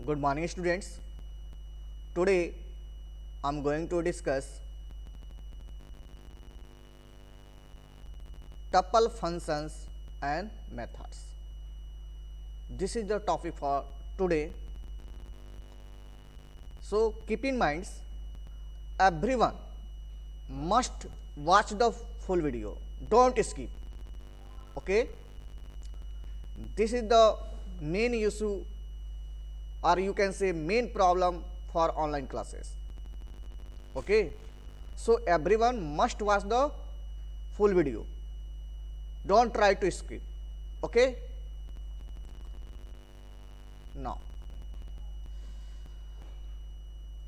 Good morning, students. Today I am going to discuss tuple functions and methods. This is the topic for today. So keep in mind, everyone must watch the full video. Don't skip. Okay. This is the main issue, or you can say main problem for online classes. Okay, so everyone must watch the full video. Don't try to skip. Okay, now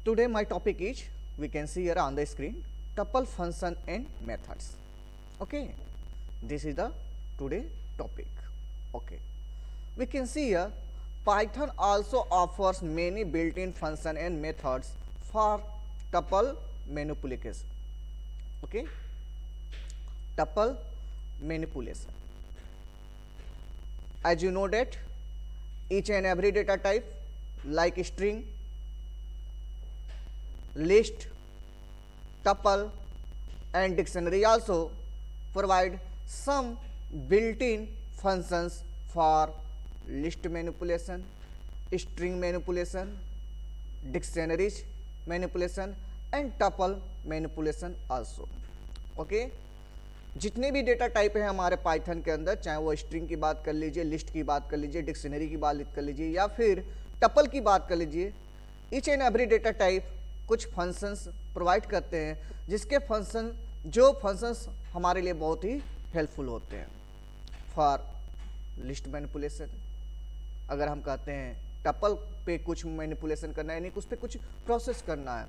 today my topic is, we can see here on the screen, tuple function and methods. Okay, this is the today topic. Okay, we can see here Python also offers many built-in functions and methods for tuple manipulation. Okay, tuple manipulation. As you know that each and every data type like string, list, tuple and dictionary also provide some built-in functions for list manipulation, string manipulation, dictionaries manipulation and tuple manipulation also. Okay, जितने भी data type है हमारे Python के अंदर, चाहे वो string की बात कर लीजिए, लिस्ट की बात कर लीजिए, डिक्शनरी की बात कर लीजिए या फिर टपल की बात कर लीजिए, each and every data type कुछ फंक्शंस प्रोवाइड करते हैं, जिसके फंक्शंस हमारे लिए बहुत ही हेल्पफुल होते हैं फॉर लिस्ट मैनिपुलेशन. अगर हम कहते हैं टपल पे कुछ मैनिपुलेशन करना है, यानी उस पर कुछ प्रोसेस करना है,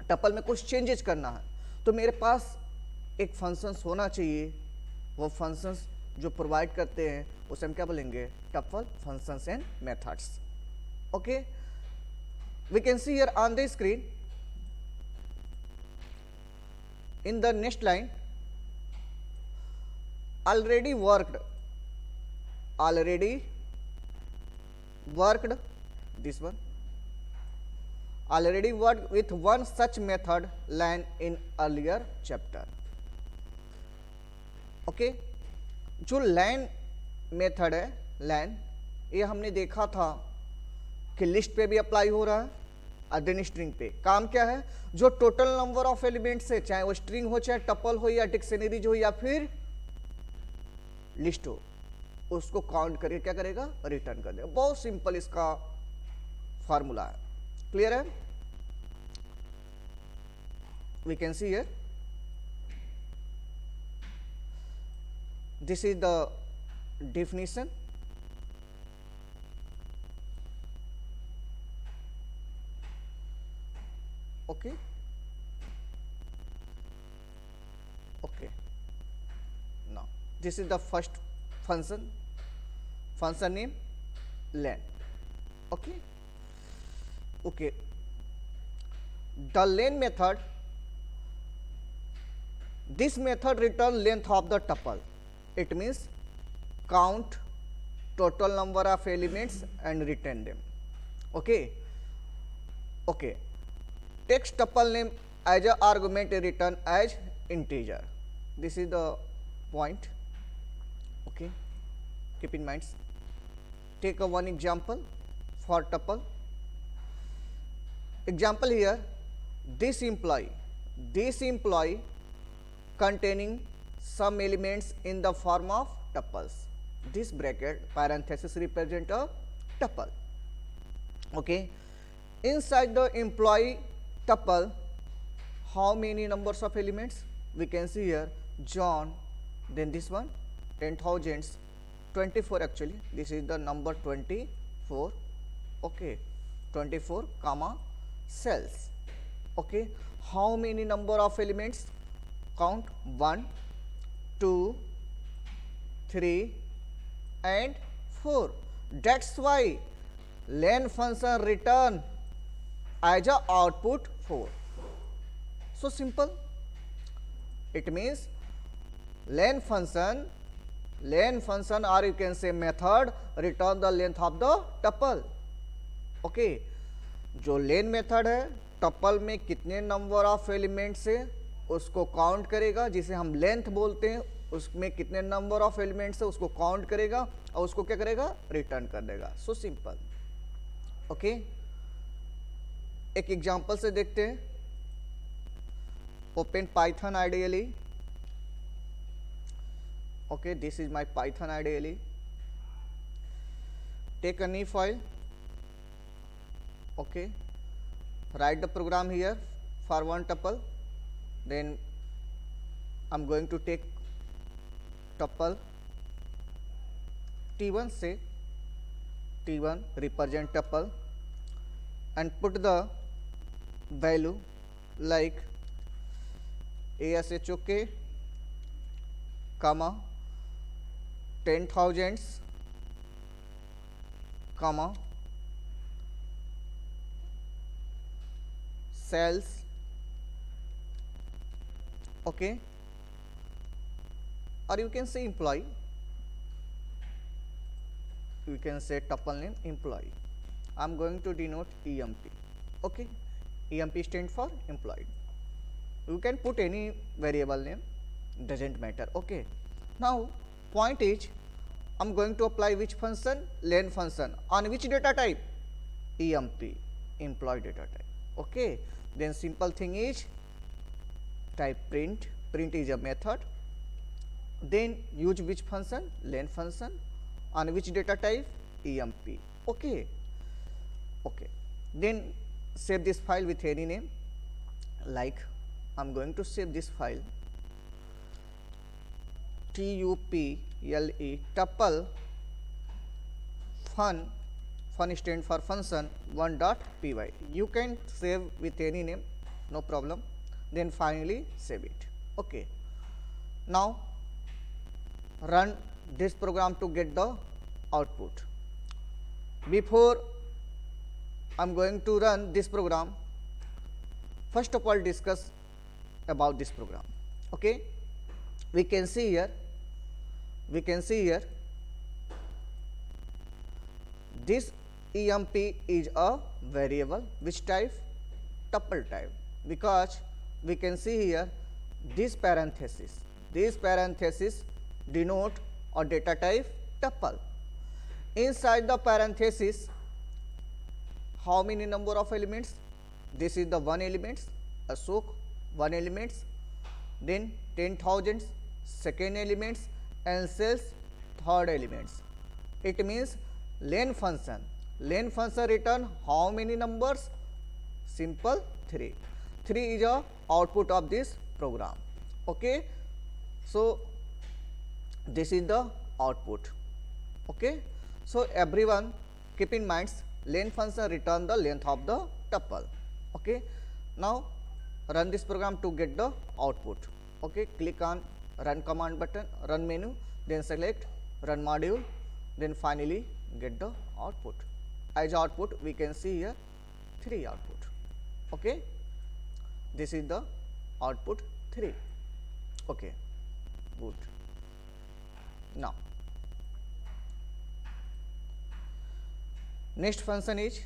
टपल में कुछ चेंजेस करना है, तो मेरे पास एक फंक्शंस होना चाहिए. वो फंक्शंस जो प्रोवाइड करते हैं उसे हम क्या बोलेंगे? Tuple functions and methods. Okay, we can see here on the screen in the next line, already worked this one, already worked with one such method line in earlier chapter. Okay, जो लैन method है, लैन, ये हमने देखा था कि list पे भी apply हो रहा है, अदर स्ट्रिंग पे. काम क्या है? जो टोटल नंबर ऑफ एलिमेंट्स है, चाहे वो स्ट्रिंग हो, चाहे टपल हो, या डिक्शनरीज हो, या फिर लिस्ट हो, उसको काउंट करके क्या करेगा? रिटर्न कर देगा. बहुत सिंपल इसका फॉर्मूला है. क्लियर है? We can see here, this is the definition. Okay, okay, now this is the first function name len. Okay, okay, the len method, this method return length of the tuple. It means count total number of elements and return them. Okay, okay, takes tuple name as a argument, return as integer. This is the point. Okay, keep in mind. Take a one example for tuple. Example here, this employee containing some elements in the form of tuples. This bracket parenthesis represent a tuple. Okay, inside the employee tuple, how many numbers of elements? We can see here John, then this one 10,000, 24 actually. This is the number 24. Okay, 24 comma cells. Okay, how many number of elements? Count 1, 2, 3 and 4. That's why len function return as a output 4. So simple. It means len function or you can say method return the length of the tuple. Okay, जो लेन method है tuple में कितने number of elements है उसको count करेगा, जिसे हम length बोलते हैं, उसमें कितने नंबर ऑफ एलिमेंट्स है उसको काउंट करेगा और उसको क्या करेगा, रिटर्न कर देगा। So simple. ओके, एक एग्जांपल से देखते हैं। Open Python ideally. Okay, this is my Python ideally. Take a new file. Okay, write the program here for one tuple. Then I'm going to take tuple t1 से t1 represent tuple and put the value like ashok comma 10,000 comma cells. Okay, or you can say employee, you can say tuple name employee. I'm going to denote emp. Okay, emp stand for employee. You can put any variable name, doesn't matter. Okay, now point is I'm going to apply which function, len function, on which data type, emp, employee data type. Okay, then simple thing is type print. Print is a method. Then use which function, len function, on which data type, emp. Okay, okay, then save this file with any name. Like I'm going to save this file tuple tuple fun stand for function 1.py. You can save with any name, no problem. Then finally save it. Okay, now run this program to get the output. Before I'm going to run this program, first of all discuss about this program. Okay, we can see here this emp is a variable which type, tuple type, because we can see here this parenthesis denote or data type tuple. Inside the parenthesis, how many number of elements? This is the one elements, Ashok, one elements, then 10,000 second elements, and cells third elements. It means len function return how many numbers? Simple 3. 3 is a output of this program. Okay, so this is the output. Okay, so everyone keep in mind len function return the length of the tuple. Okay, now run this program to get the output. Okay, click on run command button, run menu, then select run module, then finally get the output. As output we can see here 3 output. Okay, this is the output 3. Okay, good. Now next function is,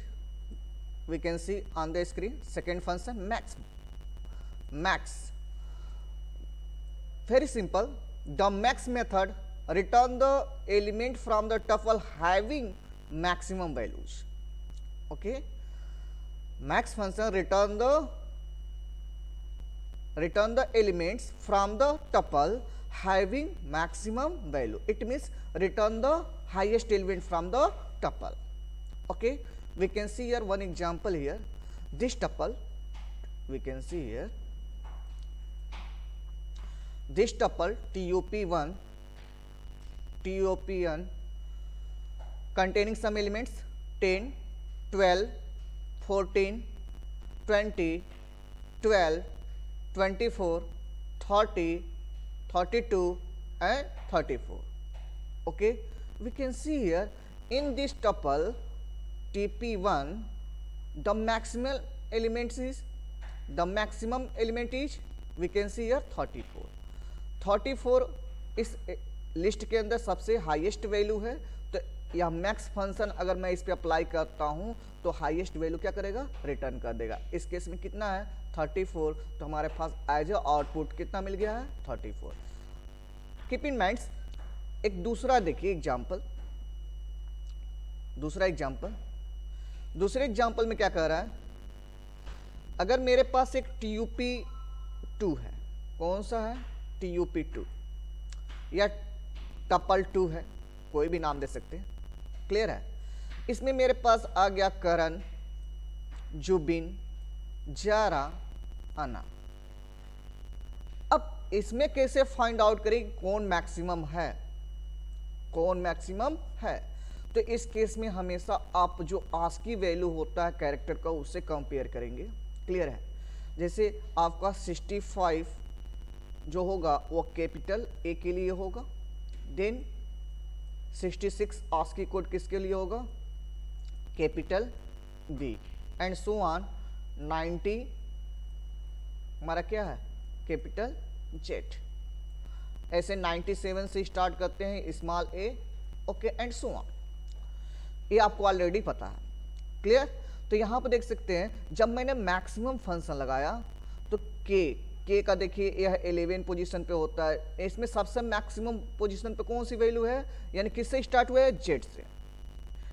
we can see on the screen, second function max. Very simple. The max method return the element from the tuple having maximum values. Okay, max function return the elements from the tuple having maximum value. It means return the highest element from the tuple. Okay, we can see here one example here. This tuple, we can see here this tuple tup1 containing some elements 10, 12, 14, 20, 12, 24, 30, 32 and 34. Okay, we can see here in this tuple tp1 the maximum element is we can see here 34. 34 इस list के अंदर सबसे highest value है, तो या max function अगर मैं इस पे अप्लाई करता हूं तो हाईएस्ट वैल्यू क्या करेगा, रिटर्न कर देगा। इस केस में कितना है 34, तो हमारे पास एज ए आउटपुट कितना मिल गया है 34। कीप इन माइंड एक दूसरा देखिए एग्जांपल, दूसरे एग्जांपल में क्या कह रहा है, अगर मेरे पास एक TUP2 है, कौन सा है TUP2 या टपल 2 है, कोई भी नाम दे सकते हैं, क्लियर है। इसमें मेरे पास आ गया करण, जुबिन, जारा, अना। अब इसमें कैसे फाइंड आउट करें कौन मैक्सिमम है, कौन मैक्सिमम है। तो इस केस में हमेशा आप जो आस्की वैल्यू होता है कैरेक्टर का उससे कंपेयर करेंगे, क्लियर है। जैसे आपका 65 जो होगा वो कैपिटल ए के लिए होगा, देन 66 आस्की कोड किसके लिए होगा, capital B, and so on 90 हमारा क्या है कैपिटल जेड। ऐसे 97 से स्टार्ट करते हैं small A, okay, and so on. ये आपको ऑलरेडी पता है, क्लियर। तो यहां पर देख सकते हैं जब मैंने मैक्सिमम फंक्शन लगाया तो के का देखिए यह 11 पोजीशन पे होता है, इसमें सबसे मैक्सिमम पोजीशन पे कौन सी वैल्यू है, यानी किससे स्टार्ट हुआ है जेड से,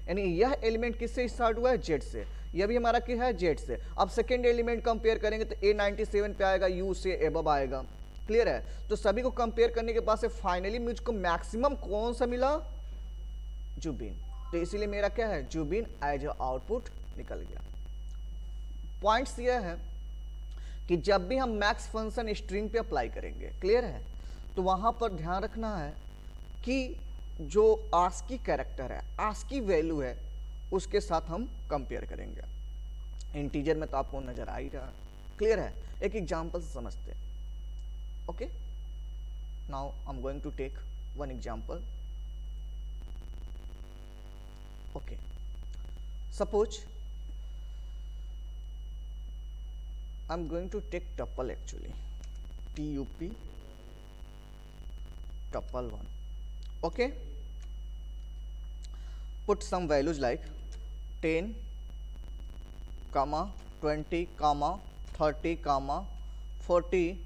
यानी यह एलिमेंट किससे स्टार्ट हुआ है जेड से, यह भी हमारा क्या है जेड से। अब सेकेंड एलिमेंट कंपेयर करेंगे तो ए 97 पे आएगा, यू से एबव आएगा, क्लियर है। तो सभी को कंपेयर करने के बाद से फाइनली मुझको मैक्सिमम कौन सा मिला, जुबिन। तो इसीलिए मेरा क्या है जुबिन एज अ आउटपुट निकल गया। पॉइंट्स यह है कि जब भी हम मैक्स फंक्शन स्ट्रिंग पे अप्लाई करेंगे, क्लियर है, तो वहां पर ध्यान रखना है कि जो आस्की कैरेक्टर है, आस्की वैल्यू है, उसके साथ हम कंपेयर करेंगे। इंटीजर में तो आपको नजर आ ही रहा है, क्लियर है। एक एग्जांपल से समझते हैं, okay. Now I am going to take one example, okay. Suppose I'm going to take tuple actually, TUP tuple 1, okay. Put some values like 10, 20, 30, 40,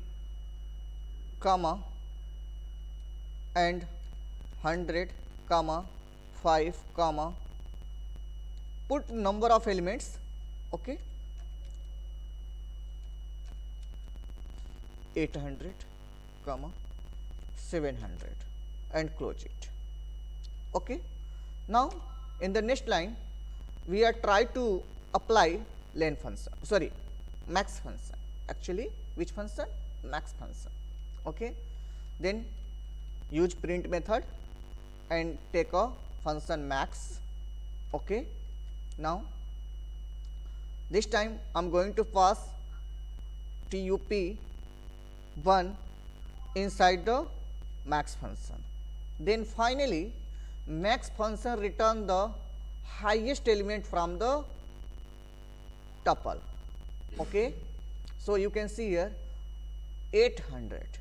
and 100, 5, put number of elements, okay, 800, 700 and close it, okay. Now in the next line we are try to apply len function, sorry max function, actually which function, max function, okay. Then use print method and take a function max, okay. Now this time I'm going to pass TUP1 inside the max function. Then finally max function return the highest element from the tuple, okay. So you can see here 800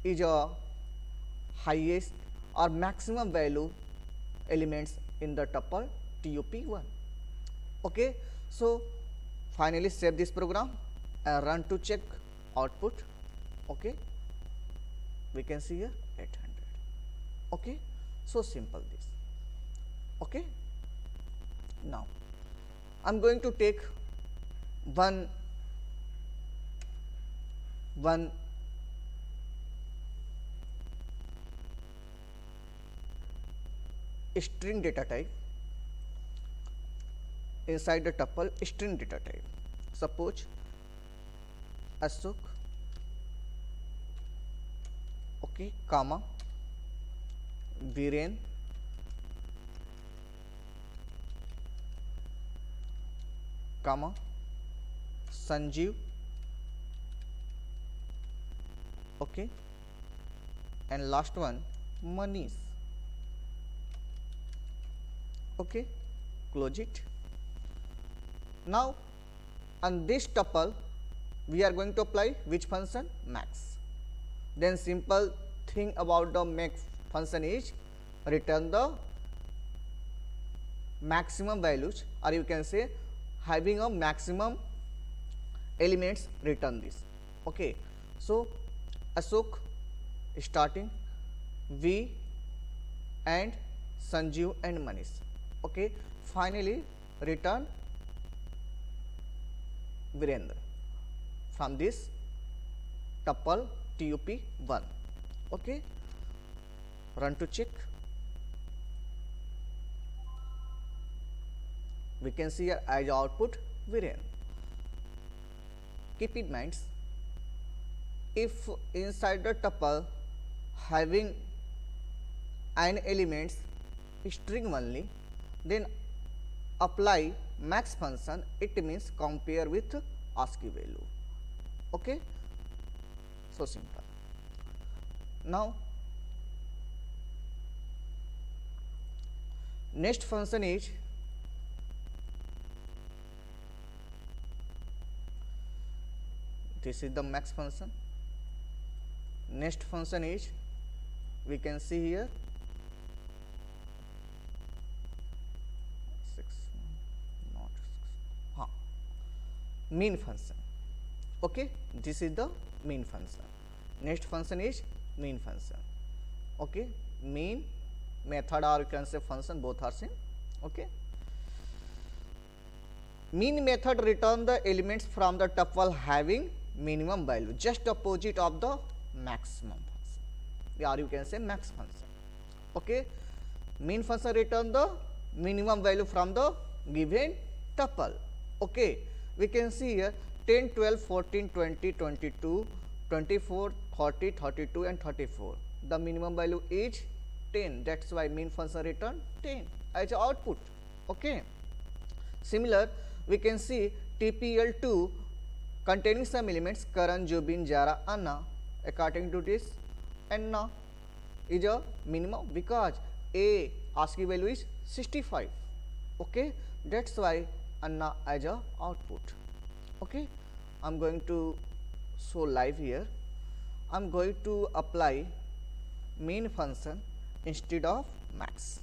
is a highest or maximum value elements in the tuple TUP1, okay. So finally save this program and run to check output, okay. We can see here 800, okay. So simple this, okay. Now I'm going to take one string data type inside the tuple, string data type, suppose Ashok, okay, comma Viren, comma Sanjeev, okay, and last one Manish, okay. Close it. Now on this tuple we are going to apply which function, max. Then simple thing about the max function is return the maximum values, or you can say having a maximum elements, return this. Okay, so Ashok starting, V and Sanjeev and Manish. Okay, finally return Virendra from this tuple tup1. Okay, run to check. We can see here as output Virendra. Keep in mind, if inside the tuple having n elements string only, then apply max function. It means compare with ASCII value. Okay, so simple. Now next function is this is the max function. Next function is, we can see here, 6 not 6 mean function. Okay, this is the mean function. Next function is mean function. Okay, mean method, or you can say function, both are same. Okay, mean method return the elements from the tuple having minimum value, just opposite of the maximum function, or you can say max function. Okay, mean function return the minimum value from the given tuple. Okay, we can see here 10, 12, 14, 20, 22, 24, 30, 32 and 34. The minimum value is 10. That's why mean function return 10 as output. Okay. Similar, we can see TPL2 containing some elements Karan, Jubin, Jara, Anna. According to this, Anna is a minimum because A ASCII value is 65. Okay, that's why Anna as a output. Okay, I'm going to show live here. I'm going to apply mean function instead of max.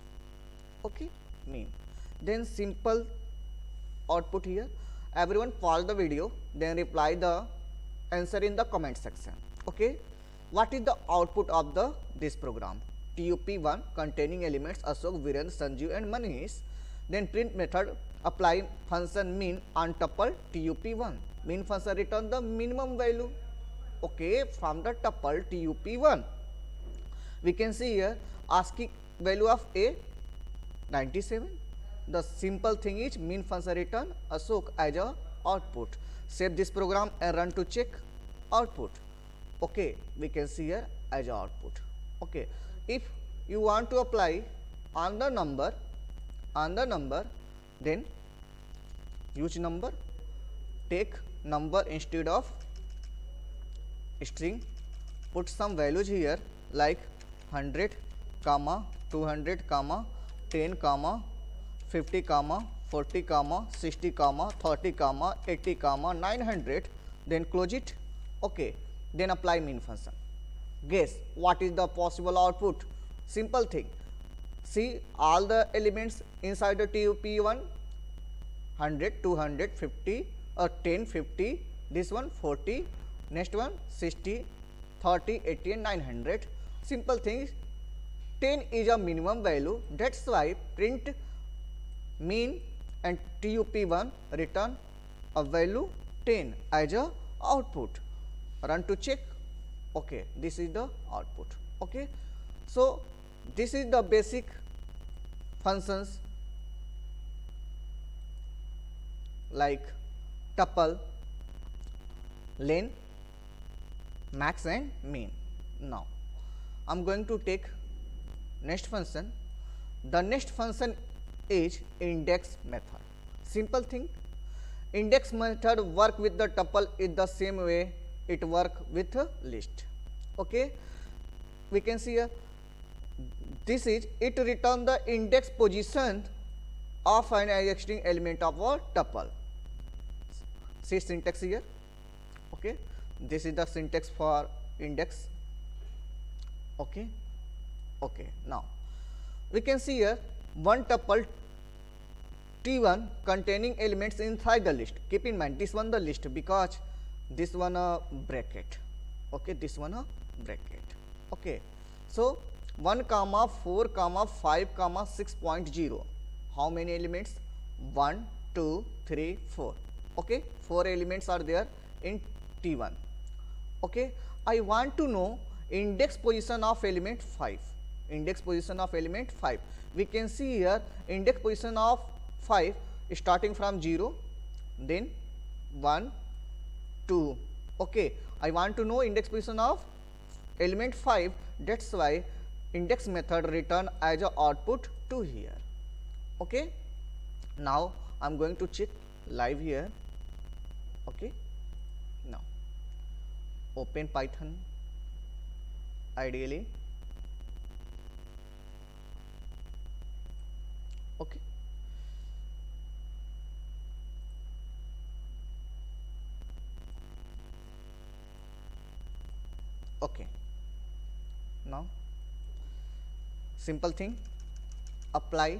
Okay, mean. Then simple output here. Everyone pause the video, then reply the answer in the comment section. Okay, what is the output of this program? TUP1 containing elements Ashok, Virendra, Sanjeev and Manish. Then print method apply function mean on tuple TUP1. Mean function return the minimum value. Okay, from the tuple TUP1. We can see here ASCII value of A 97. The simple thing is mean function return Ashok as a output. Save this program and run to check output. Okay, we can see here as a output. Okay, if you want to apply on the number, then use number. Take number instead of string. Put some values here like 100, 200, 10, 50, 40, 60, 30, 80, 900. Then close it. Okay, then apply mean function. Guess what is the possible output? Simple thing. See all the elements inside the TUP1, 100, 200, 50, 10, 50, this one 40, next one 60, 30, 80 and 900. Simple thing, 10 is a minimum value. That's why print mean and TUP1 return a value 10 as a output. Run to check. Okay, this is the output. Okay, so this is the basic functions like tuple, len, max and mean. Now I'm going to take next function. The next function is index method. Simple thing, index method work with the tuple in the same way it work with a list. Okay, we can see here this is it return the index position of an existing element of a tuple. See syntax here. Okay, this is the syntax for index. Okay, now we can see here one tuple T1 containing elements inside the list. Keep in mind this one the list because this one a bracket. Okay, this one a bracket. Okay, so 1 comma 4 comma 5 comma 6.0. How many elements? 1 2 3 4. Okay, 4 elements are there in T1. Okay, I want to know index position of element 5. Index position of element 5. We can see here index position of 5 starting from 0, then 1, 2. Okay, I want to know index position of element 5. That's why index method return as a output to here. Okay, now I am going to check live here. Okay, now open Python ideally. Okay, okay, now simple thing, apply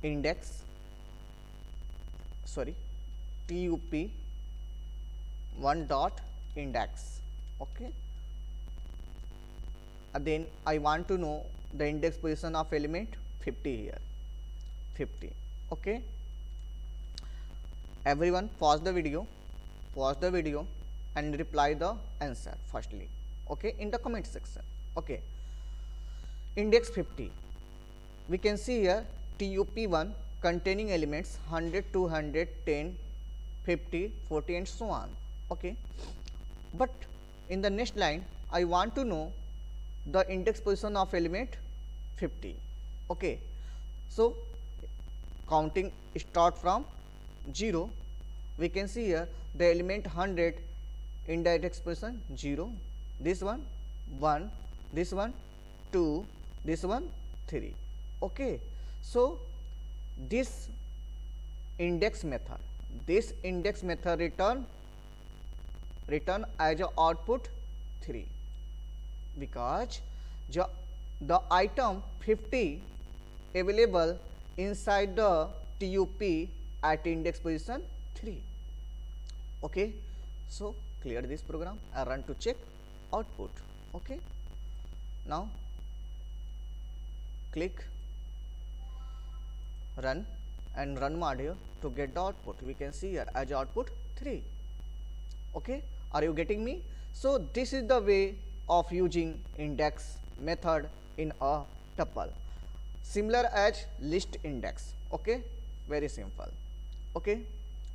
index tup 1 dot index. Okay, and then I want to know the index position of element 50 here, 50. Okay, everyone pause the video and reply the answer firstly. Okay, in the comment section. Okay, index 50, we can see here tup1 containing elements 100, 200, 10, 50, 40 and so on. Okay, but in the next line I want to know the index position of element 50. Okay, so counting start from 0. We can see here the element 100 index position 0, this one 1, this one 2, this one 3. Okay, so this index method return as a output 3 because the item 50 available inside the tup at index position 3. Okay, so clear this program and run to check output. Okay, now click run and run module to get the output. We can see here as output 3. Okay, are you getting me? So this is the way of using index method in a tuple, similar as list index. Okay, very simple. Okay,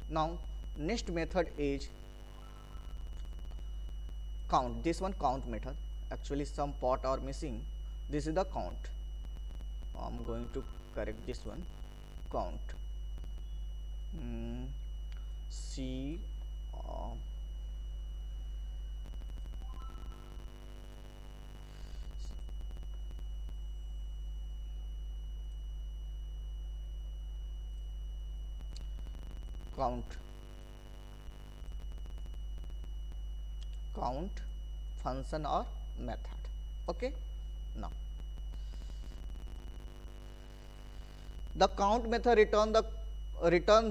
now next method is count. This one count method, actually some part are missing. This is the count. I'm going to correct this one. Count C count function or method. Okay, now the count method return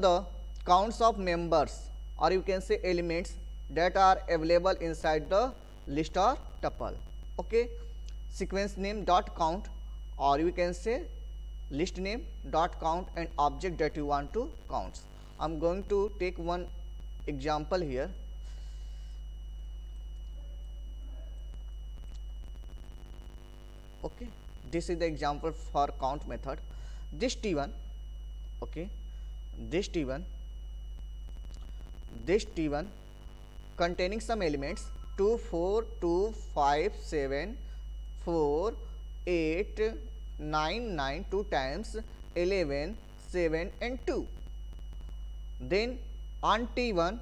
the counts of members, or you can say elements that are available inside the list or tuple. Okay, sequence name dot count, or you can say list name dot count and object that you want to count. I am going to take one example here. Okay, this is the example for count method. This T1, okay, this T1 containing some elements 2, 4, 2, 5, 7, 4, 8, 9, 9, 2 times 11, 7 and 2. Then on T1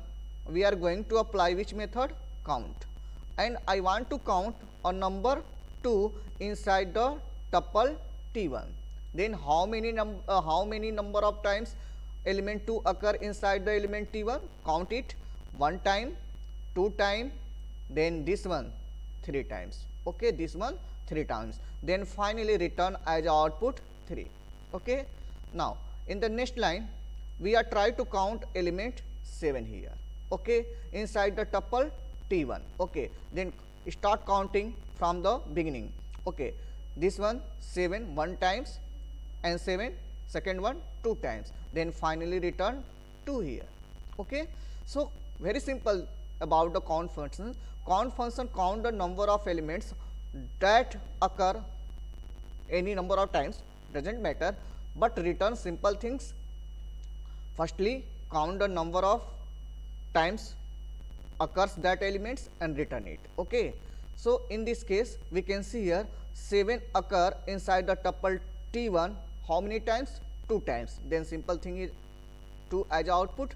we are going to apply which method? Count. And I want to count a number 2 inside the tuple T1. Then how many number of times element 2 occur inside the element T1? Count it 1 time, 2 time, then this one 3 times. Okay, this one 3 times. Then finally return as output 3. Okay. Now In the next line, we are try to count element 7 here. Okay, inside the tuple T1. Okay, then start counting from the beginning. Okay, this one 7 one times and 7 second one 2 times, then finally return 2 here. Okay, so very simple about the count function. Count function count the number of elements that occur any number of times, doesn't matter, but return simple things. Firstly, count the number of times occurs that elements and return it. Okay, so in this case we can see here 7 occur inside the tuple T1 how many times? 2 times. Then simple thing is 2 as output.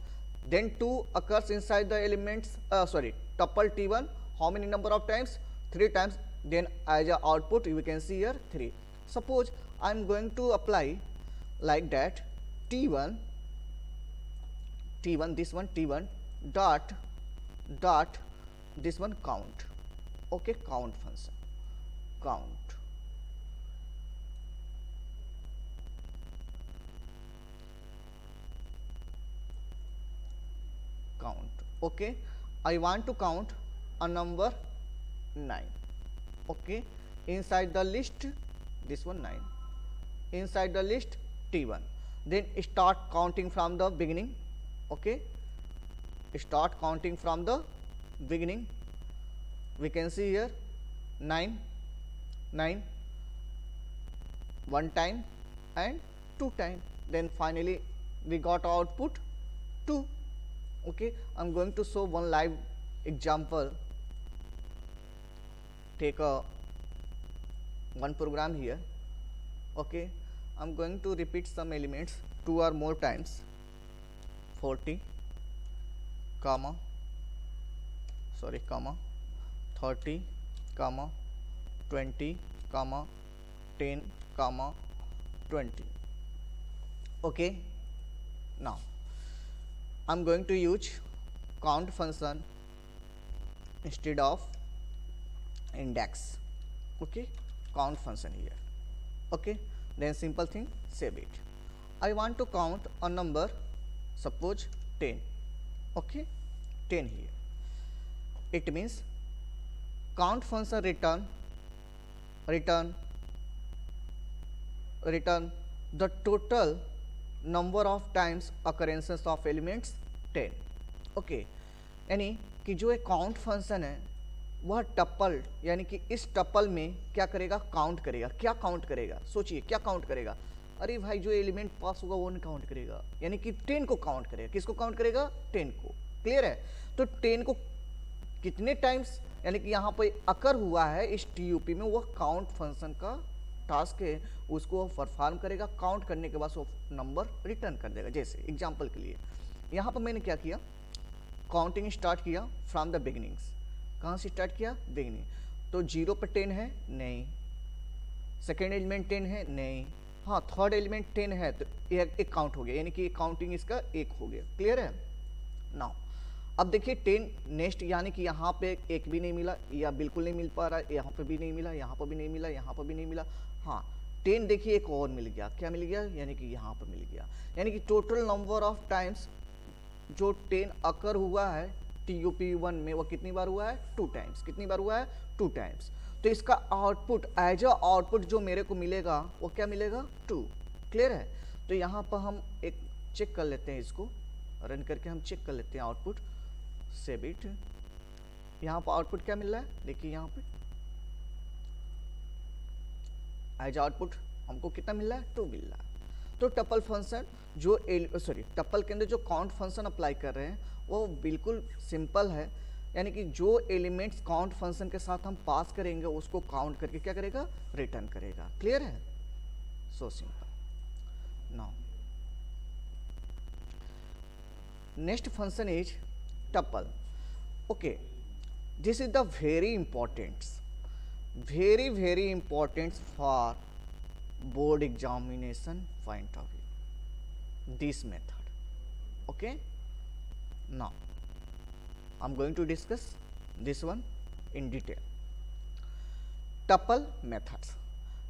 Then 2 occurs inside the elements tuple T1 how many number of times? 3 times. Then as a output we can see here 3. Suppose I am going to apply like that T1 this one T1 dot this one count. Okay, count function, count. Okay, I want to count a number 9. Okay, inside the list this one 9, inside the list T1. Then start counting from the beginning. Okay, start counting from the beginning. We can see here 9 one time and 2 time, then finally we got output 2. Okay, I am going to show one live example. Take one program here. Okay, I am going to repeat some elements 2 or more times. 40 comma 30 comma 20 comma 10 comma 20. Okay, now I am going to use count function instead of index. Okay, count function here. Okay, then simple thing, save it. I want to count a number, suppose 10. Okay, 10 here. It means count function return the total number of times occurrences of elements 10. Okay, यानी कि जो एक count function है वह tuple यानी कि इस tuple में क्या करेगा, काउंट करेगा. क्या काउंट करेगा, सोचिए क्या काउंट करेगा. अरे भाई जो एलिमेंट पास होगा वो नहीं काउंट करेगा, यानी कि 10 को काउंट करेगा. किसको काउंट करेगा, 10 को. क्लियर है. तो 10 को कितने टाइम्स यानी कि यहाँ पे अकर हुआ है इस टीयूपी में, वह काउंट फंक्शन का टास्क है, उसको परफॉर्म करेगा. काउंट करने के बाद वो नंबर रिटर्न कर देगा. जैसे एग्जांपल के लिए यहाँ पर मैंने क्या किया, काउंटिंग स्टार्ट किया फ्रॉम द बिगिनिंग्स. कहाँ से स्टार्ट किया, बिगिनिंग. तो 0 पर 10 है, नहीं. सेकेंड एलिमेंट 10 है, नहीं. हाँ, थर्ड एलिमेंट 10 है तो एक काउंट हो गया, यानी कि काउंटिंग इसका एक हो गया. क्लियर है. नाउ अब देखिए 10 नेक्स्ट, यानी कि यहाँ पे एक भी नहीं मिला या बिल्कुल नहीं मिल पा रहा है, यहाँ पे भी नहीं मिला, यहाँ पर भी नहीं मिला, यहाँ पर भी नहीं मिला. हाँ, 10 देखिए एक और मिल गया. क्या मिल गया, यानी कि यहाँ पर मिल गया. यानी कि टोटल नंबर ऑफ टाइम्स जो 10 अकर हुआ है TUP1 में वो कितनी बार हुआ है, 2 टाइम्स. कितनी बार हुआ है, 2 टाइम्स. तो इसका आउटपुट एज अ आउटपुट जो मेरे को मिलेगा वो क्या मिलेगा, 2. क्लियर है. तो यहाँ पर हम एक चेक कर लेते हैं, इसको रन करके हम चेक कर लेते हैं आउटपुट. Save it. यहाँ पर आउटपुट क्या मिल रहा है, देखिए यहाँ पे एज आउटपुट हमको कितना मिल रहा है, 2 मिल रहा है. तो टपल फंक्शन जो टपल के अंदर जो काउंट फंक्शन अप्लाई कर रहे हैं वो बिल्कुल सिंपल है. यानी कि जो एलिमेंट्स काउंट फंक्शन के साथ हम पास करेंगे उसको काउंट करके क्या करेगा, रिटर्न करेगा. क्लियर है. So simple. Now next function is tuple. Okay, this is the very important for board examination point of view, this method. Okay, now I'm going to discuss this one in detail. Tuple methods.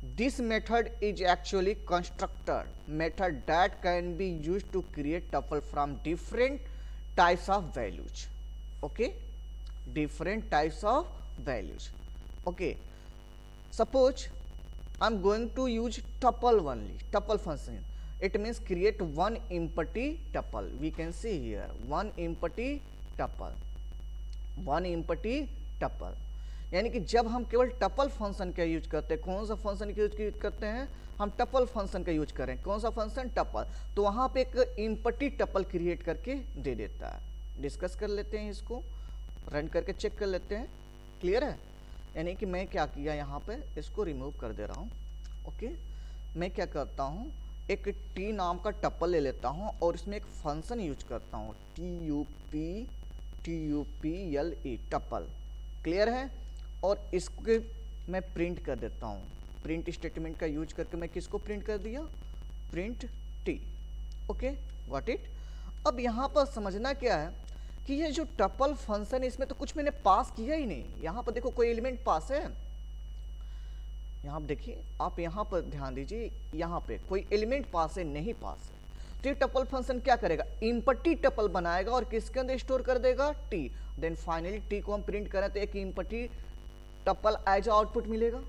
This method is actually constructor method that can be used to create tuple from different types of values. Okay, different types of values. Okay, suppose I'm going to use tuple only, tuple function. It means create one empty tuple. We can see here one empty tuple, one empty tuple, यानी कि जब हम केवल tuple function का use करते हैं, कौन सा फंक्शन का यूज करते हैं हम, टपल फंक्शन का यूज करें, कौन सा फंक्शन, टपल, तो वहां पे एक एम्पटी टपल क्रिएट करके दे देता है। डिस्कस कर लेते हैं इसको, रन करके चेक कर लेते हैं, क्लियर है। यानी कि मैं क्या किया यहाँ पे इसको रिमूव कर दे रहा हूँ। ओके, मैं क्या करता हूँ, एक टी नाम का टपल ले लेता हूँ और इसमें एक फंक्शन यूज करता हूँ, TUPLE, टपल, क्लियर है। और इसके मैं प्रिंट कर देता हूँ, प्रिंट स्टेटमेंट का यूज करके मैं किसको प्रिंट कर दिया, print T. Okay, got it. अब यहाँ पर समझना क्या है कि ये जो टपल फंक्शन है इसमें तो कुछ मैंने पास किया ही नहीं। यहाँ पर देखो कोई एलिमेंट पास है, यहाँ पर देखिए, आप यहाँ पर ध्यान दीजिए, यहाँ पे कोई एलिमेंट पास है, नहीं पास है। तो ये टपल फंक्शन क्या करेगा, इम्पटी टपल बनाएगा और किसके अंदर स्टोर कर देगा, टी। देन फाइनली टी को हम प्रिंट करें तो एक इम्पटी टपल एज आउटपुट मिलेगा,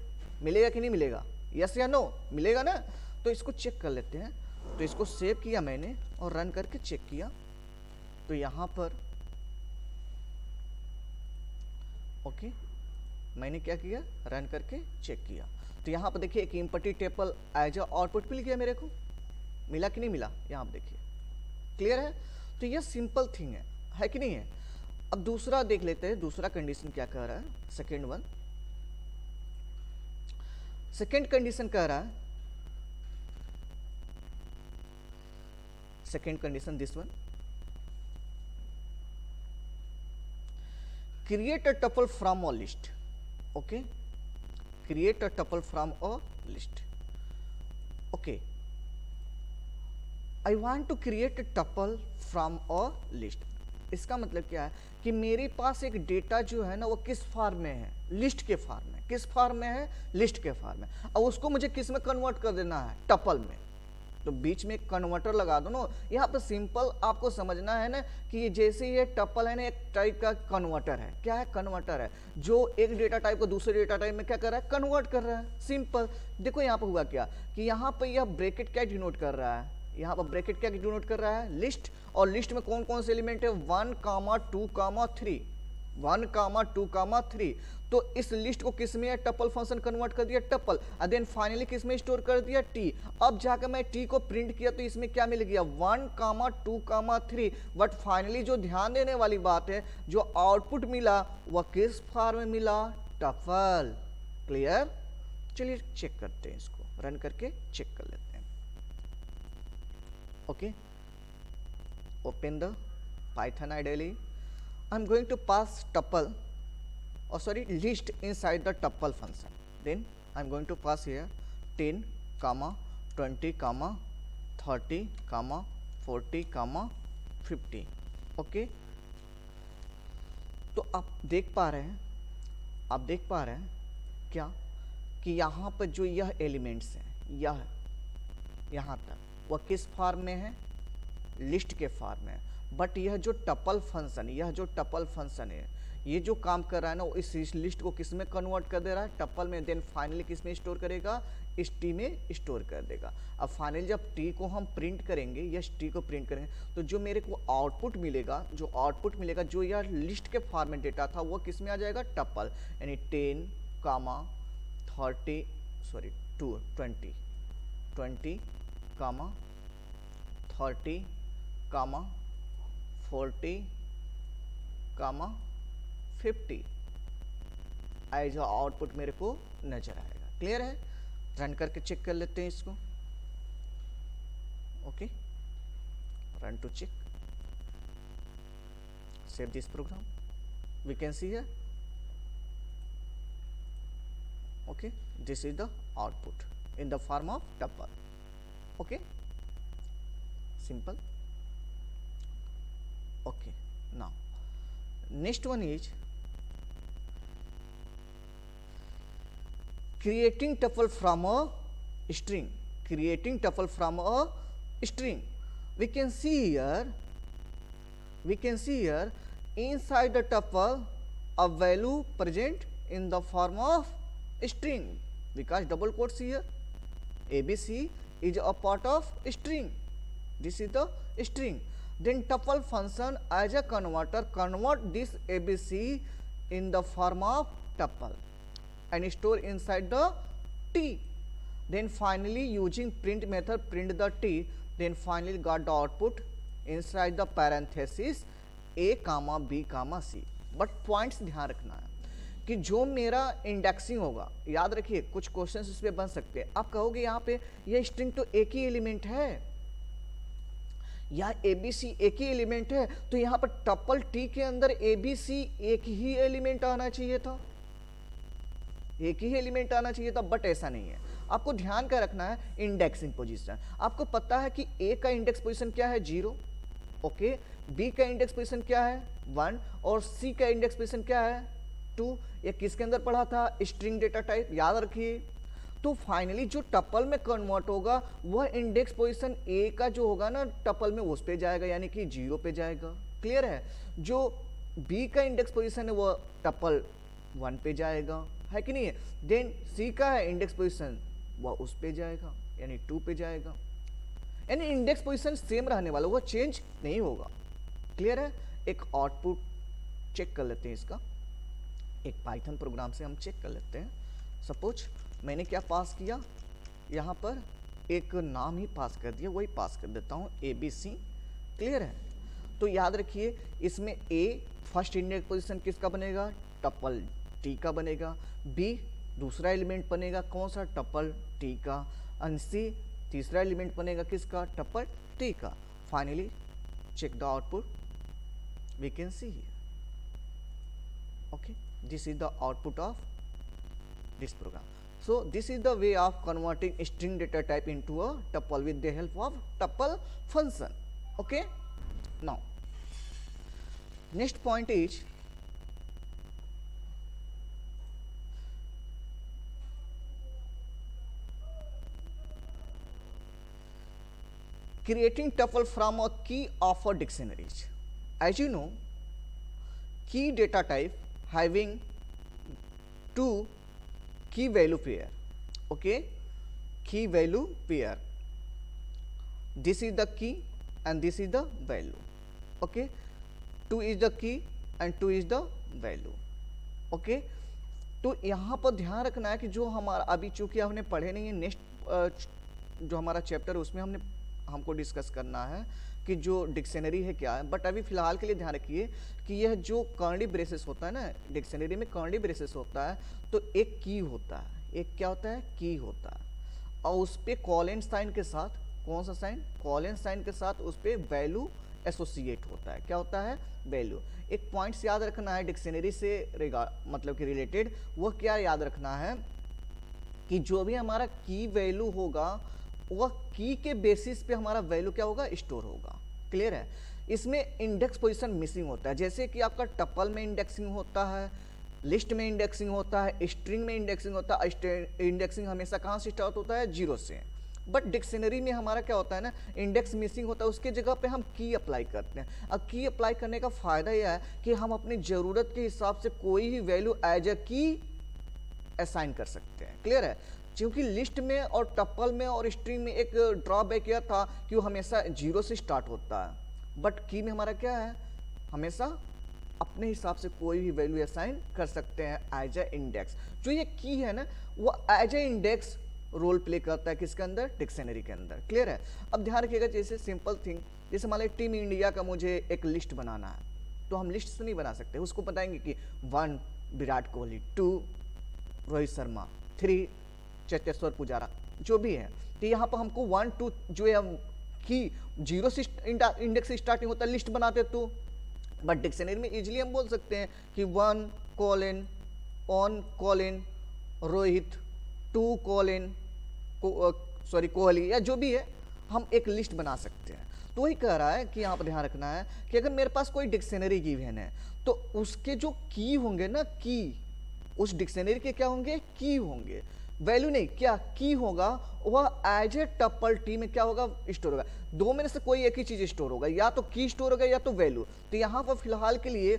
मिलेगा कि नहीं मिलेगा, यस या नो, मिलेगा ना। तो इसको चेक कर लेते हैं। तो इसको सेव किया मैंने और रन करके चेक किया, तो यहां पर ओके, मैंने क्या किया, रन करके चेक किया, तो यहां पर देखिए एक इम्पटी टेबल एज आउटपुट मिल गया मेरे को, मिला कि नहीं मिला, यहां पर देखिए, क्लियर है। तो यह सिंपल थिंग है कि नहीं है। अब दूसरा देख लेते हैं, दूसरा कंडीशन क्या कह रहा है, सेकेंड वन, सेकेंड कंडीशन कह रहा है, second condition this one, create a tuple from a list. Okay, create a tuple from a list. Okay, I want to create a tuple from a list. इसका मतलब क्या है कि मेरे पास एक डेटा जो है ना वो किस फॉर्म में है, लिस्ट के फॉर्म में, किस फॉर्म में है, लिस्ट के फॉर्म में, और उसको मुझे किस में कन्वर्ट कर देना है, टपल में। तो बीच में एक कन्वर्टर लगा दो ना, यहाँ पे सिंपल आपको समझना है ना कि ये जैसे ये टपल है ना, एक टाइप का कन्वर्टर है। क्या है, कन्वर्टर है, जो एक डेटा टाइप को दूसरे डेटा टाइप में क्या कर रहा है, कन्वर्ट कर रहा है। सिंपल देखो यहाँ पे हुआ क्या कि यहाँ पे यह ब्रैकेट क्या डिनोट कर रहा है, यहाँ पर ब्रैकेट क्या डिनोट कर रहा है, लिस्ट। और लिस्ट में कौन कौन से एलिमेंट है, 1, 2, 3, 1, 2, 3। तो इस लिस्ट को किस में टपल फंक्शन कन्वर्ट कर दिया, टपल, और देन फाइनली किस में स्टोर कर दिया, टी। अब जाकर मैं टी को प्रिंट किया तो इसमें क्या मिल गया, 1, 2, 3। बट फाइनली जो ध्यान देने वाली बात है, जो आउटपुट मिला वह किस फॉर्म में मिला, टपल, क्लियर। चलिए चेक करते हैं, इसको रन करके चेक कर लेते हैं। Okay, open the Python IDE. I'm going to pass tuple, or sorry, list inside the tuple function. Then I'm going to pass here 10, 20, 30, 40, 50. Okay. तो आप देख पा रहे हैं, आप देख पा रहे हैं क्या कि यहाँ पर जो यह एलिमेंट्स हैं, यह यहाँ तक वह किस फॉर्म में है, लिस्ट के फॉर्म में। बट यह जो टपल फंक्शन, यह जो टपल फंक्शन है, ये जो काम कर रहा है ना, वो इस लिस्ट को किस में कन्वर्ट कर दे रहा है, टपल में। देन फाइनली किस में स्टोर करेगा, इस टी में स्टोर कर देगा। अब फाइनली जब टी को हम प्रिंट करेंगे, यस टी को प्रिंट करेंगे, तो जो मेरे को आउटपुट मिलेगा, जो आउटपुट मिलेगा, जो यह लिस्ट के फॉर्म में डेटा था वो किस में आ जाएगा, टपल, यानी 10, 30, सॉरी 20, 30, 30, 40, 50 एज आउटपुट मेरे को नजर आएगा। क्लियर है, रन करके चेक कर लेते हैं इसको। Okay, run to check, save this program, we can see here. Okay, this is the output in the form of tuple. Okay, simple. Okay, now next one is creating tuple from a string, creating tuple from a string. We can see here inside the tuple a value present in the form of string, because double quotes here, ABC is a part of string, this is the string. Then tuple function as a converter convert this ABC in the form of tuple and store inside the T. Then finally using print method print the T, then finally got the output inside the parenthesis A, B, C. But points ध्यान रखना है कि जो मेरा indexing होगा, याद रखिए कुछ क्वेश्चंस इस पे बन सकते हैं। आप कहोगे यहाँ पे ये स्ट्रिंग तो एक ही एलिमेंट है या एबीसी एक ही एलिमेंट है, तो यहाँ पर टपल टी के अंदर एबीसी एक ही एलिमेंट आना चाहिए था, एक ही एलिमेंट आना चाहिए था, बट ऐसा नहीं है। आपको ध्यान क्या रखना है, इंडेक्सिंग पोजीशन। आपको पता है कि ए का इंडेक्स पोजीशन क्या है, 0, ओके, बी का इंडेक्स पोजीशन क्या है, 1, और सी का इंडेक्स पोजीशन क्या है, 2। ये किसके अंदर पढ़ा था, स्ट्रिंग डेटा टाइप, याद रखिए। तो फाइनली जो टपल में कन्वर्ट होगा वह इंडेक्स पोजीशन ए का जो होगा ना टपल में उस पे जाएगा, यानी कि 0 पे जाएगा। क्लियर है। जो बी का इंडेक्स पोजीशन है वह टपल 1 पे जाएगा, है कि नहीं है। देन सी का है इंडेक्स पोजीशन, वह उस पे जाएगा यानी 2 पे जाएगा, यानी इंडेक्स पोजीशन सेम रहने वाला, वह चेंज नहीं होगा। क्लियर है। एक आउटपुट चेक कर लेते हैं इसका, एक पाइथन प्रोग्राम से हम चेक कर लेते हैं। सपोज मैंने क्या पास किया, यहाँ पर एक नाम ही पास कर दिया, वही पास कर देता हूँ ABC। क्लियर है। तो याद रखिए इसमें A फर्स्ट इंडेक्स पोजीशन किसका बनेगा, टपल T का बनेगा, B दूसरा एलिमेंट बनेगा कौन सा, टपल T का, और C तीसरा एलिमेंट बनेगा किसका, टपल T का। Finally check the output, we can see here. Okay, this is the output of this program. So this is the way of converting string data type into a tuple with the help of tuple function. Okay, now next point is creating tuple from a key of a dictionaries. As you know, key data type having two key value pair. Okay, key value pair. This is the key and this is the value. Okay, 2 is the key and 2 is the value. Okay, तो यहाँ पर ध्यान रखना है कि जो हमारा अभी चूंकि हमने पढ़े नहीं है, नेक्स्ट जो हमारा चैप्टर उसमें हमको डिस्कस करना है कि जो डिक्शनरी है क्या है। बट अभी फिलहाल के लिए ध्यान रखिए कि यह जो कर्ली ब्रेसेस होता है ना, डिक्शनरी में कर्ली ब्रेसेस होता है, तो एक की होता है, एक क्या होता है, की होता है, और उस पर कॉलन साइन के साथ, कौन सा साइन, कॉलन साइन के साथ उस पर वैल्यू एसोसिएट होता है। क्या होता है, वैल्यू। एक पॉइंट्स याद रखना है डिक्शनरी से मतलब कि रिलेटेड, वो क्या याद रखना है कि जो भी हमारा की वैल्यू होगा वह की के बेसिस पे हमारा वैल्यू क्या होगा, स्टोर होगा। क्लियर है। इसमें इंडेक्स पोजीशन मिसिंग होता है, जैसे कि आपका टपल में इंडेक्सिंग होता है, लिस्ट में इंडेक्सिंग होता है, स्ट्रिंग में इंडेक्सिंग होता है। इंडेक्सिंग हमेशा कहाँ से स्टार्ट होता है, 0 से। बट डिक्शनरी में हमारा क्या होता है ना, इंडेक्स मिसिंग होता है, उसके जगह पे हम की अप्लाई करते हैं। अब की अप्लाई करने का फायदा यह है कि हम अपनी ज़रूरत के हिसाब से कोई भी वैल्यू एज अ की असाइन कर सकते हैं। क्लियर है। क्योंकि लिस्ट में और टपल में और स्ट्रिंग में एक ड्रॉबैक यह था कि वो हमेशा 0 से स्टार्ट होता है, बट की में हमारा क्या है, हमेशा अपने हिसाब से कोई भी वैल्यू असाइन कर सकते हैं एज ए इंडेक्स। जो ये की है ना, वो as a index role play करता है किसके अंदर, डिक्शनरी के अंदर। क्लियर है। अब ध्यान रखिएगा, जैसे सिंपल थिंग, जैसे मान लीजिए टीम इंडिया का मुझे एक लिस्ट बनाना है, तो हम लिस्ट से नहीं बना सकते, उसको बताएंगे कि 1 विराट कोहली, 2 रोहित शर्मा, 3 चेतेश्वर पुजारा, जो भी है। तो यहाँ पर हमको 1 2 जो है की 0 से इंडेक्स से स्टार्टिंग होता है, लिस्ट बनाते तो। बट डिक्शनरी में इजीली हम बोल सकते हैं कि 1 colon on colon Rohit, 2 colon Kohli, या जो भी है, हम एक लिस्ट बना सकते हैं। तो वही कह रहा है कि यहाँ पर ध्यान रखना है कि अगर मेरे पास कोई डिक्शनरी गिवन है तो उसके जो की होंगे ना, की उस डिक्शनरी के क्या होंगे, की होंगे। वैल्यू नहीं, क्या की होगा, वह एज ए टपल टी में क्या होगा, स्टोर होगा। दो में से कोई एक ही चीज स्टोर होगा, या तो की स्टोर होगा या तो वैल्यू। तो यहां पर फिलहाल के लिए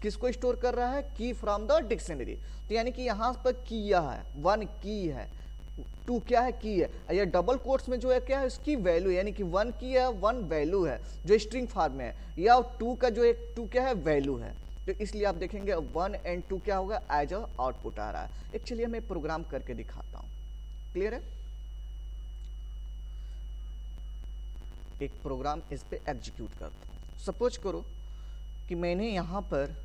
किसको स्टोर कर रहा है, की फ्रॉम द डिक्शनरी। तो यानी कि यहां पर किया है, वन की है, टू क्या है, की है, या डबल कोट्स में जो है क्या है, इसकी वैल्यू, यानी कि वन की है, वन वैल्यू है जो स्ट्रिंग फॉर्म में है, या टू का जो है टू क्या है, वैल्यू है। तो इसलिए आप देखेंगे वन एंड टू क्या होगा, एज अ आउटपुट आ रहा है। एक चलिए मैं प्रोग्राम करके दिखाता हूं, क्लियर है। एक प्रोग्राम इस पे एग्जीक्यूट करता हूं। सपोज करो कि मैंने यहां पर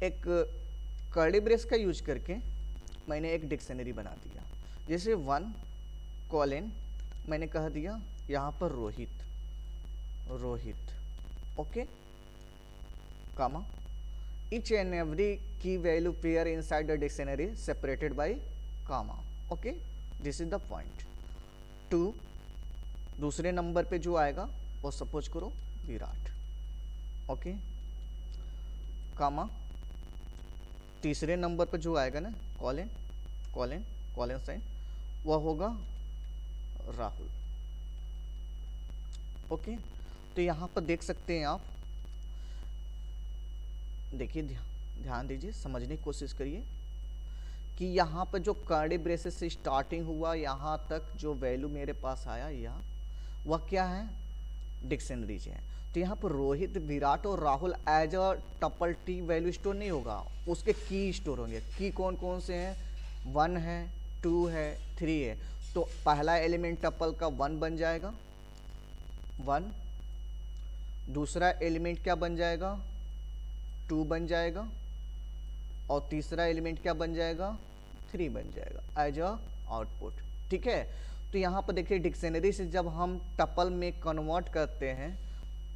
एक कर्ली ब्रेस का यूज करके मैंने एक डिक्शनरी बना दिया। जैसे वन कॉलन मैंने कह दिया यहां पर Rohit, Rohit, okay, comma, each and every key value pair inside the dictionary separated by comma, okay, this is the point। टू दूसरे नंबर पे जो आएगा वो सपोज करो विराट, ओके, कामा, तीसरे नंबर पे जो आएगा ना कॉलन, कॉलन, कॉलन साइन, वह होगा राहुल, ओके। तो यहां पर देख सकते हैं आप, देखिए ध्यान दीजिए, समझने की कोशिश करिए कि यहाँ पर जो कर्ली ब्रेसेस से स्टार्टिंग हुआ यहाँ तक जो वैल्यू मेरे पास आया यह वह क्या है, डिक्शनरी से है। तो यहाँ पर रोहित, विराट और Rahul as a tuple T value store नहीं होगा, उसके की स्टोर होंगे। की कौन कौन से हैं, वन है, टू है, थ्री है। तो पहला एलिमेंट टपल का वन बन जाएगा, वन, दूसरा एलिमेंट क्या बन जाएगा, टू बन जाएगा, और तीसरा एलिमेंट क्या बन जाएगा, थ्री बन जाएगा एज अ आउटपुट, ठीक है। तो यहाँ पर देखिए डिक्शनरी से जब हम टपल में कन्वर्ट करते हैं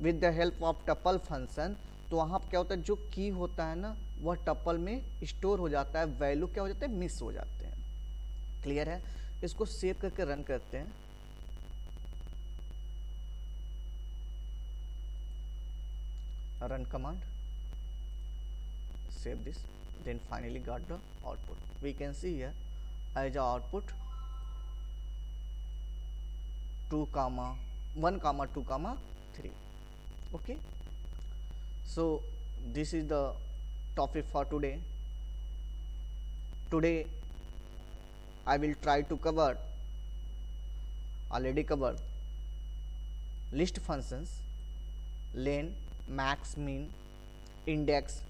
with the help of tuple function, तो वहाँ पर क्या होता है, जो की होता है ना वह टपल में स्टोर हो जाता है, वैल्यू क्या हो जाता है, मिस हो जाते हैं। क्लियर है। इसको सेव करके रन करते हैं। Run command, save this, then finally got the output. We can see here as a output 2 comma 1 comma 2 comma 3, okay. So this is the topic for today. Today I will try to cover, already covered, list functions, len, max, min, index,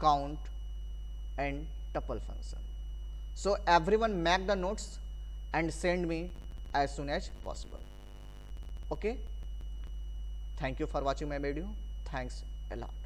count and tuple function. So everyone make the notes and send me as soon as possible, okay. Thank you for watching my video. Thanks a lot.